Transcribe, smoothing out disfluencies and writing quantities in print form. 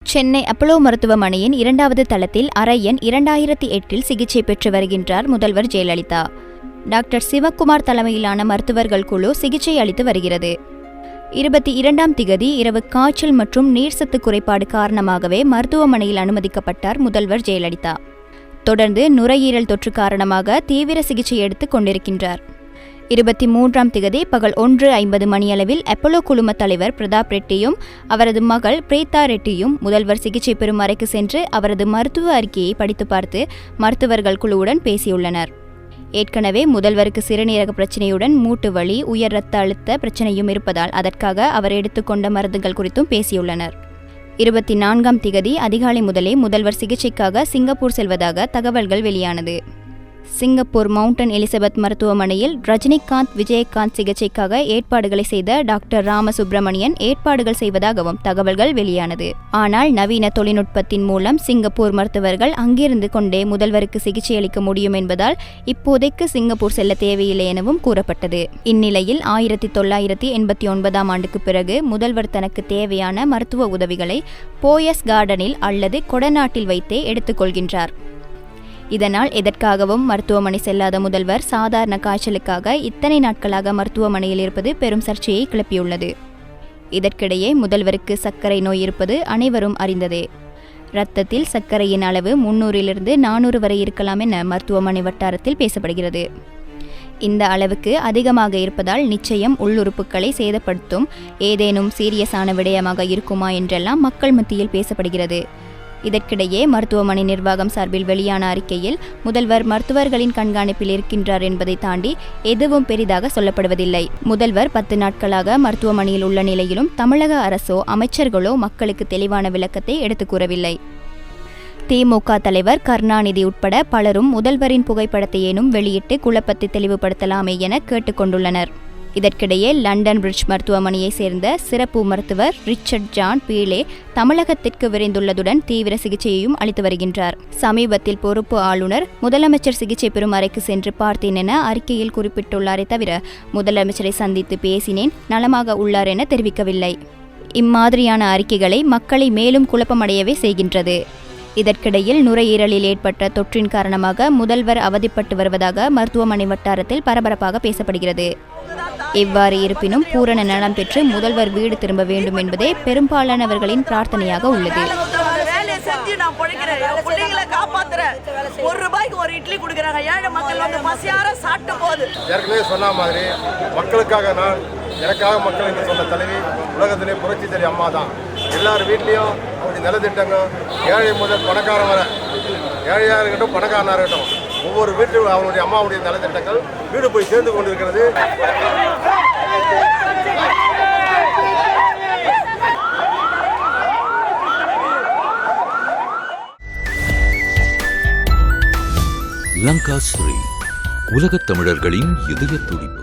Chennai Apollo மருத்துவமனையின் 2வது தளத்தில் அறையன் 2008இல் சிகிச்சை பெற்று வருகின்றார் முதல்வர் ஜெயலலிதா. டாக்டர் சிவக்குமார் தலைமையிலான மருத்துவர்கள் குழு சிகிச்சை அளித்து வருகிறது. 22ஆம் திகதி இரவு காய்ச்சல் மற்றும் நீர்சத்து குறைபாடு காரணமாகவே மருத்துவமனையில் அனுமதிக்கப்பட்டார் முதல்வர் ஜெயலலிதா. தொடர்ந்து நுரையீரல் தொற்று காரணமாக தீவிர சிகிச்சை எடுத்துக் கொண்டிருக்கின்றார். 23ஆம் திகதி பகல் 1:50 மணியளவில் அப்போலோ குழும தலைவர் பிரதாப் ரெட்டியும் அவரது மகள் பிரீதா ரெட்டியும் முதல்வர் சிகிச்சை பெறும் அறைக்கு சென்று அவரது மருத்துவ அறிக்கையை படித்து பார்த்து மருத்துவர்கள் குழுவுடன் பேசியுள்ளனர். ஏற்கனவே முதல்வருக்கு சிறுநீரக பிரச்சினையுடன் மூட்டு வலி, உயர் இரத்த அழுத்த பிரச்சனையும் இருப்பதால் அதற்காக அவர் எடுத்துக்கொண்ட மருந்துகள் குறித்தும் பேசியுள்ளனர். 24ஆம் திகதி அதிகாலை முதலே முதல்வர் சிகிச்சைக்காக சிங்கப்பூர் செல்வதாக தகவல்கள் வெளியானது. சிங்கப்பூர் மவுண்டன் எலிசபெத் மருத்துவமனையில் ரஜினிகாந்த், விஜயகாந்த் சிகிச்சைக்காக ஏற்பாடுகளை செய்த டாக்டர் ராமசுப்ரமணியன் ஏற்பாடுகள் செய்வதாகவும் தகவல்கள் வெளியானது. ஆனால் நவீன தொழில்நுட்பத்தின் மூலம் சிங்கப்பூர் மருத்துவர்கள் அங்கிருந்து கொண்டே முதல்வருக்கு சிகிச்சை அளிக்க முடியும் என்பதால் இப்போதைக்கு சிங்கப்பூர் செல்ல தேவையில்லை எனவும் கூறப்பட்டது. இந்நிலையில் 1989ஆம் ஆண்டுக்கு பிறகு முதல்வர் தனக்கு தேவையான மருத்துவ உதவிகளை போயஸ் கார்டனில் அல்லது கொடநாட்டில் வைத்தே எடுத்துக்கொள்கின்றார். இதனால் எதற்காகவும் மருத்துவமனை செல்லாத முதல்வர் சாதாரண காய்ச்சலுக்காக இத்தனை நாட்களாக மருத்துவமனையில் இருப்பது பெரும் சர்ச்சையை கிளப்பியுள்ளது. இதற்கிடையே முதல்வருக்கு சர்க்கரை நோய் இருப்பது அனைவரும் அறிந்ததே. இரத்தத்தில் சர்க்கரையின் அளவு 300லிருந்து 400 வரை இருக்கலாம் என மருத்துவமனை வட்டாரத்தில் பேசப்படுகிறது. இந்த அளவுக்கு அதிகமாக இருப்பதால் நிச்சயம் உள்ளுறுப்புகளை சேதப்படுத்தும் ஏதேனும் சீரியஸான விடயமாக இருக்குமா என்றெல்லாம் மக்கள் மத்தியில் பேசப்படுகிறது. இதற்கிடையே மருத்துவமனை நிர்வாகம் சார்பில் வெளியான அறிக்கையில் முதல்வர் மருத்துவர்களின் கண்காணிப்பில் இருக்கின்றார் என்பதை தாண்டி எதுவும் பெரிதாக சொல்லப்படுவதில்லை. முதல்வர் 10 நாட்களாக மருத்துவமனையில் உள்ள நிலையிலும் தமிழக அரசோ அமைச்சர்களோ மக்களுக்கு தெளிவான விளக்கத்தை எடுத்துக் கூறவில்லை. திமுக தலைவர் கருணாநிதி உட்பட பலரும் முதல்வரின் புகைப்படத்தை ஏனும் வெளியிட்டு குழப்பத்தை தெளிவுபடுத்தலாமே என கேட்டுக்கொண்டுள்ளனர். இதற்கிடையே லண்டன் பிரிட்ஜ் மருத்துவமனையை சேர்ந்த சிறப்பு மருத்துவர் ரிச்சர்ட் ஜான் பீலே தமிழகத்திற்கு விரைந்துள்ளதுடன் தீவிர சிகிச்சையையும் அளித்து வருகின்றார். சமீபத்தில் பொறுப்பு ஆளுநர் முதலமைச்சர் சிகிச்சை பெறும் அறைக்கு சென்று பார்த்தேன் என அறிக்கையில் குறிப்பிட்டுள்ளாரே தவிர முதலமைச்சரை சந்தித்து பேசினேன், நலமாக உள்ளார் என தெரிவிக்கவில்லை. இம்மாதிரியான அறிக்கைகளை மக்களை மேலும் குழப்பமடையவே செய்கின்றது. இதற்கிடையில் நுரையீரலில் ஏற்பட்ட தொற்றின் காரணமாக முதல்வர் அவதிப்பட்டு வருவதாக மருத்துவமனை வட்டாரத்தில் பரபரப்பாக பேசப்படுகிறது. எவ்வாறு இருப்பினும் பூரண நலம் பெற்று முதல்வர் வீடு திரும்ப வேண்டும் என்பதே பெரும்பாலானவர்களின் பிரார்த்தனையாக உள்ளது. ஏற்கனவே சொன்ன மாதிரி மக்களுக்காக நான், எனக்காக மக்கள் என்று சொன்ன தலைவி உலகத்திலே புரட்சி தலைவி அம்மா தான். எல்லார் வீட்லேயும் அவருடைய நலத்திட்டங்கள் ஏழை முதல் பணக்காரன் வர, ஏழையாக இருக்கட்டும் பணக்காரனாக இருக்கட்டும், ஒவ்வொரு வீட்டிலும் அவருடைய அம்மாவுடைய நலத்திட்டங்கள் வீடு போய் சேர்ந்து கொண்டிருக்கிறது. லங்கா ஸ்ரீ, உலகத் தமிழர்களின் இதய துடிப்பு.